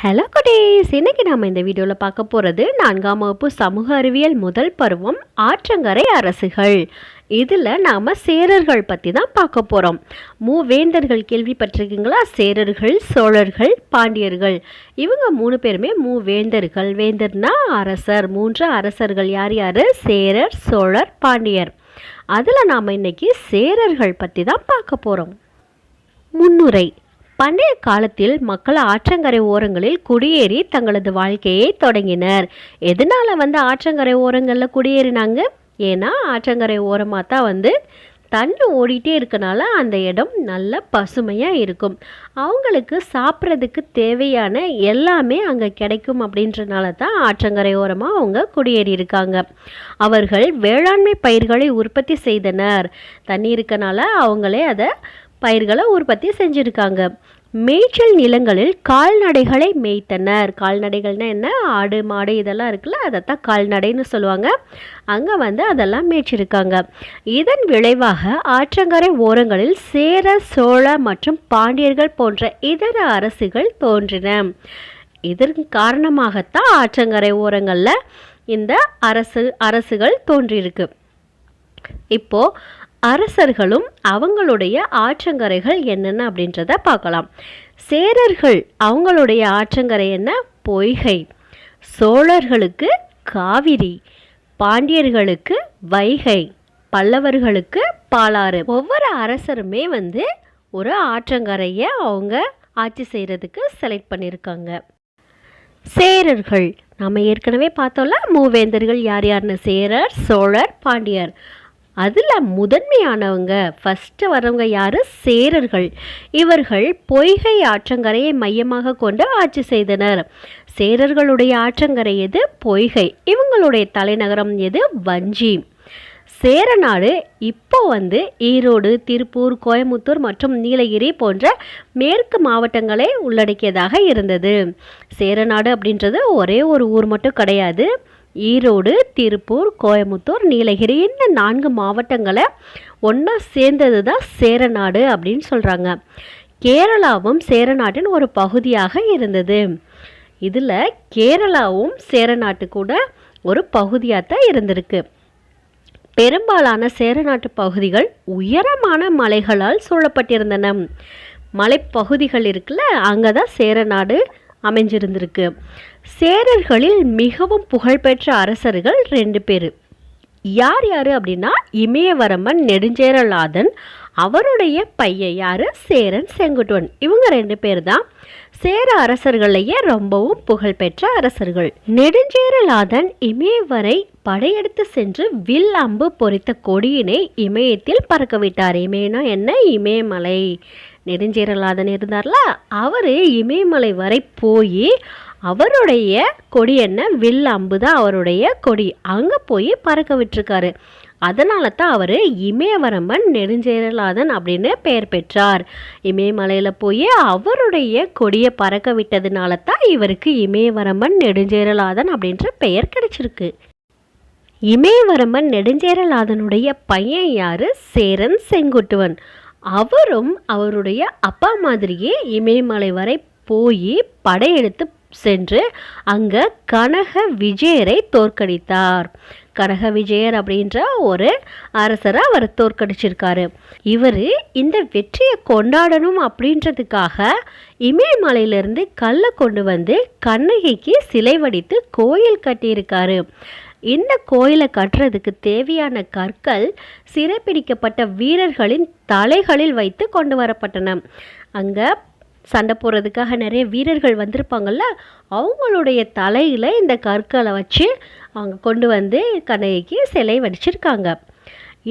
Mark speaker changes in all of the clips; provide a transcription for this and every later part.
Speaker 1: Hello குட்டீஸ், இன்னைக்கு நாம் இந்த வீடியோவில் பார்க்க போகிறது 4ஆம் வகுப்பு சமூக அறிவியல் முதல் பருவம் ஆற்றங்கரை அரசுகள். இதில் நாம் சேரர்கள் பற்றி தான் பார்க்க போகிறோம். மூவேந்தர்கள் கேள்விப்பட்டிருக்கீங்களா? சேரர்கள், சோழர்கள், பாண்டியர்கள். இவங்க 3 பேருமே மூவேந்தர்கள். வேந்தர்னா அரசர். 3 அரசர்கள் யார் யார்? சேரர், சோழர், பாண்டியர். அதில் நாம் இன்னைக்கு சேரர்கள் பற்றி தான் பார்க்க போகிறோம். முன்னுரை. பண்டைய காலத்தில் மக்கள் ஆற்றங்கரை ஓரங்களில் குடியேறி தங்களது வாழ்க்கையை தொடங்கினர். எதனால ஆற்றங்கரை ஓரங்களில் குடியேறினாங்க? ஏன்னா ஆற்றங்கரை ஓரமாக தான் தண்ணி ஓடிட்டே இருக்கனால அந்த இடம் நல்ல பசுமையாக இருக்கும். அவங்களுக்கு சாப்பிட்றதுக்கு தேவையான எல்லாமே அங்கே கிடைக்கும். அப்படின்றனால தான் ஆற்றங்கரை ஓரமாக அவங்க குடியேறி இருக்காங்க. அவர்கள் வேளாண்மை பயிர்களை உற்பத்தி செய்தனர். தண்ணி இருக்கனால அவங்களே அதை பயிர்களை உற்பத்தி செஞ்சுருக்காங்க. மேய்ச்சல் நிலங்களில் கால்நடைகளை மேய்த்தனர். கால்நடைகள்னா என்ன? ஆடு, மாடு இதெல்லாம் இருக்குல்ல, அதைத்தான் கால்நடைன்னு சொல்லுவாங்க. அங்கே அதெல்லாம் மேய்ச்சிருக்காங்க. இதன் விளைவாக ஆற்றங்கரை ஓரங்களில் சேர, சோழ மற்றும் பாண்டியர்கள் போன்ற இதர அரசுகள் தோன்றின. இதற்கு காரணமாகத்தான் ஆற்றங்கரை ஓரங்களில் இந்த அரசுகள் தோன்றியிருக்கு. இப்போ அரசர்களும் அவங்களுடைய ஆற்றங்கரைகள் என்னென்ன அப்படின்றத பார்க்கலாம். சேரர்கள் அவங்களுடைய ஆற்றங்கரை என்ன? பொய்கை. சோழர்களுக்கு காவிரி, பாண்டியர்களுக்கு வைகை, பல்லவர்களுக்கு பாலாறு. ஒவ்வொரு அரசருமே ஒரு ஆற்றங்கரையை அவங்க ஆட்சி செய்கிறதுக்கு செலக்ட் பண்ணியிருக்காங்க. சேரர்கள் நம்ம ஏற்கனவே பார்த்தோம்ல, மூவேந்தர்கள் யார் யாருன்னு? சேரர், சோழர், பாண்டியர். அதில் முதன்மையானவங்க ஃபஸ்ட்டு வரவங்க யார்? சேரர்கள். இவர்கள் பொய்கை ஆற்றங்கரையை மையமாக கொண்டு ஆட்சி செய்தனர். சேரர்களுடைய ஆற்றங்கரை எது? பொய்கை. இவங்களுடைய தலைநகரம் எது? வஞ்சி. சேரநாடு இப்போ ஈரோடு, திருப்பூர், கோயமுத்தூர் மற்றும் நீலகிரி போன்ற மேற்கு மாவட்டங்களை உள்ளடக்கியதாக இருந்தது. சேரநாடு அப்படின்றது ஒரே ஒரு ஊர் மட்டும் கிடையாது. ஈரோடு, திருப்பூர், கோயமுத்தூர், நீலகிரி இந்த 4 மாவட்டங்களை ஒன்றா சேர்ந்தது தான் சேரநாடு அப்படின்னு சொல்கிறாங்க. கேரளாவும் சேரநாட்டின் ஒரு பகுதியாக இருந்தது. இதில் கேரளாவும் சேரநாட்டு கூட ஒரு பகுதியாக தான் இருந்திருக்கு. பெரும்பாலான சேரநாட்டு பகுதிகள் உயரமான மலைகளால் சூழப்பட்டிருந்தன. மலைப்பகுதிகள் இருக்குல்ல, அங்கே தான் சேரநாடு அமைஞ்சிருந்திருக்கு. சேரர்களில் மிகவும் புகழ்பெற்ற அரசர்கள் 2 பேர். யார் யார் அப்படின்னா, இமயவரம்பன் நெடுஞ்சேரலாதன், அவருடைய பையன் யார்? சேரன் செங்குட்டுவன். இவங்க 2 பேர் தான் சேர அரசர்களையே ரொம்பவும் புகழ்பெற்ற அரசர்கள். நெடுஞ்சேரலாதன் இமயவரை படையெடுத்து சென்று வில் அம்பு பொறித்த கொடியினை இமயத்தில் பறக்கவிட்டார். இமயனா என்ன? இமயமலை. நெடுஞ்சேரலாதன் இருந்தார்ல, அவர் இமயமலை வரை போய் அவருடைய கொடி என்ன? வில் அம்பு தான் அவருடைய கொடி. அங்கே போய் பறக்க விட்டுருக்காரு. அதனால தான் அவர் இமயவரம்பன் நெடுஞ்சேரலாதன் அப்படின்னு பெயர் பெற்றார். இமயமலையில் போய் அவருடைய கொடியை பறக்க விட்டதுனால தான் இவருக்கு இமயவரம்பன் நெடுஞ்சேரலாதன் அப்படின்ற பெயர் கிடைச்சிருக்கு. இமயவரம்பன் நெடுஞ்சேரலாதனுடைய பையன் யார்? சேரன் செங்குட்டுவன். அவரும் அவருடைய அப்பா மாதிரியே இமயமலை வரை போய் படையெடுத்து சென்று அங்கே கனக விஜயரை தோற்கடித்தார். கனக விஜயர் அப்படின்ற ஒரு அரசரை அவர் தோற்கடிச்சிருக்காரு. இவர் இந்த வெற்றியை கொண்டாடணும் அப்படின்றதுக்காக இமயமலையிலிருந்து கல்லை கொண்டு கண்ணகிக்கு சிலை வடித்து கோயில் கட்டியிருக்காரு. இந்த கோயிலை கட்டுறதுக்கு தேவையான கற்கள் சிறைப்பிடிக்கப்பட்ட வீரர்களின் தலைகளில் வைத்து கொண்டு வரப்பட்டன. அங்கே சண்டை போடுறதுக்காக நிறைய வீரர்கள் வந்திருப்பாங்கள்ல, அவங்களுடைய தலையில் இந்த கற்களை வச்சு அவங்க கொண்டு கண்ணகிக்கு சிலை வடிச்சிருக்காங்க.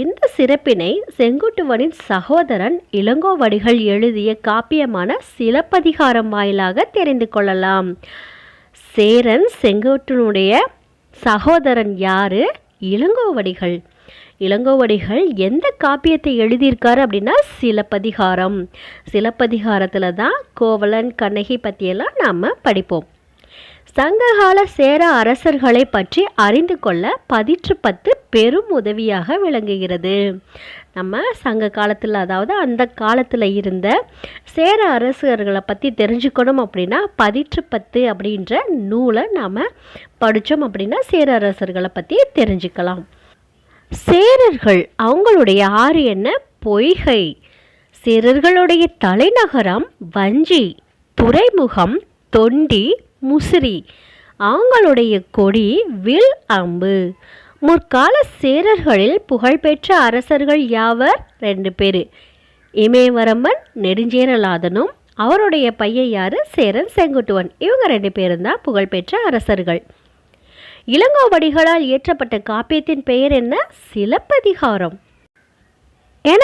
Speaker 1: இந்த சிறப்பினை செங்குட்டுவனின் சகோதரன் இளங்கோவடிகள் எழுதிய காப்பியமான சிலப்பதிகாரம் வாயிலாக தெரிந்து கொள்ளலாம். சேரன் செங்குட்டுவனுடைய சகோதரன் யாரு? இளங்கோவடிகள். இளங்கோவடிகள் எந்த காப்பியத்தை எழுதியிருக்காரு அப்படின்னா சிலப்பதிகாரம். சிலப்பதிகாரத்தில் தான் கோவலன், கண்ணகி பற்றியெல்லாம் நாம் படிப்போம். சங்ககால சேர அரசர்களை பற்றி அறிந்து கொள்ள பதிற்று 10 பெரும் உதவியாக விளங்குகிறது. நம்ம சங்க காலத்தில், அதாவது அந்த காலத்தில் இருந்த சேர அரசர்களை பற்றி தெரிஞ்சுக்கணும் அப்படின்னா பதிற்றுப்பத்து அப்படின்ற நூலை நாம் படித்தோம் அப்படின்னா சேர அரசர்களை பற்றி தெரிஞ்சுக்கலாம். சேரர்கள் அவங்களுடைய ஆறு என்ன? பொய்கை. சேரர்களுடைய தலைநகரம் வஞ்சி. துறைமுகம் தொண்டி, முசிறி. அவங்களுடைய கொடி வில் அம்பு. முற்கால சேரர்களில் புகழ்பெற்ற அரசர்கள் யாவர்? 2 பேர். இமயவரம்பன் நெடுஞ்சேரலாதனும் அவருடைய பையன் யாரு? சேரன் செங்குட்டுவன். இவங்க 2 பேரும் தான் புகழ்பெற்ற அரசர்கள். இளங்கோவடிகளால் இயற்றப்பட்ட காப்பியத்தின் பெயர் என்ன? சிலப்பதிகாரம்.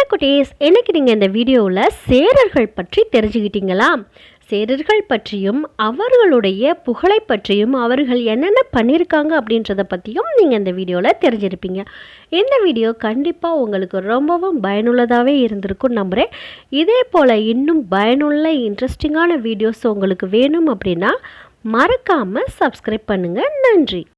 Speaker 1: குட்டீஸ், இன்னைக்கு நீங்கள் இந்த வீடியோவில் சேரர்கள் பற்றி தெரிஞ்சுக்கிட்டீங்களா? சேரர்கள் பற்றியும் அவர்களுடைய புகழை பற்றியும் அவர்கள் என்னென்ன பண்ணியிருக்காங்க அப்படின்றத பற்றியும் நீங்கள் இந்த வீடியோவில் தெரிஞ்சிருப்பீங்க. இந்த வீடியோ கண்டிப்பாக உங்களுக்கு ரொம்பவும் பயனுள்ளதாகவே இருந்திருக்கும் நம்புகிறேன். இதே போல் இன்னும் பயனுள்ள இன்ட்ரெஸ்டிங்கான வீடியோஸ் உங்களுக்கு வேணும் அப்படின்னா மறக்காமல் சப்ஸ்கிரைப் பண்ணுங்கள். நன்றி.